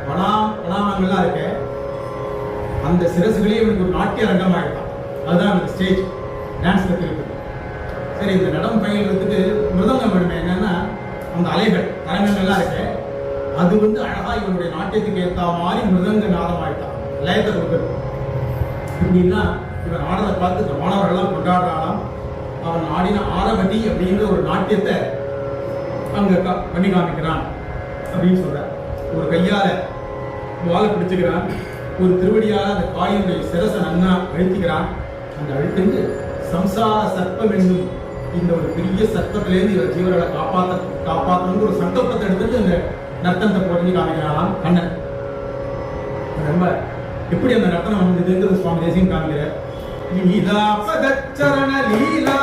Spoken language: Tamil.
பணாமங்கள்லாம் இருக்க அந்த சிரசுகளே இவனுக்கு ஒரு நாட்டிய ரங்கம் ஆகிட்டான். அதுதான் அந்த ஸ்டேஜ் டான்ஸ்ல இருக்கு. சரி, இந்த நடம் பயில்றதுக்கு மிருதங்கம் வேணுமே. என்னன்னா அந்த அலைகள் தரங்கங்கள்லாம் இருக்கு, அது அழகா இவனுடைய நாட்டியத்துக்கு ஏற்ற மாதிரி மிருதங்க நாதம் ஆயிட்டான், லயத்தை கொடுக்குறது. இப்படின்னா இவன் ஆடலை பார்த்து இந்த மாணவர்கள்லாம் கொண்டாடுறானாம். அவன் ஆடின ஆரவதி அப்படிங்கிற ஒரு நாட்டியத்தை அங்க பண்ணி காமிக்கிறான் அப்படின்னு சொல்றான். ஒரு கையால வாழை பிடிச்சுக்கிறான், ஒரு திருவடியால அந்த காளியுடைய சிரசை நன்னா அழுத்திக்கிறான். அந்த அழுத்திருந்து சம்சார சர்ப்பம் என்னும் இந்த ஒரு பெரிய சர்ப்பத்திலேருந்து இவர் ஜீவர்களை காப்பாற்றணுங்கிற ஒரு சங்கல்பத்தை எடுத்துட்டு இந்த நர்த்தனத்தை போட்டு காமிக்கிறானாம் கண்ணன். ரொம்ப எப்படி அந்த நர்த்தனம் வந்ததுங்கிறது சுவாமி தேசியம் காமிக்கிறார். லீலா பதச்சரண லீலா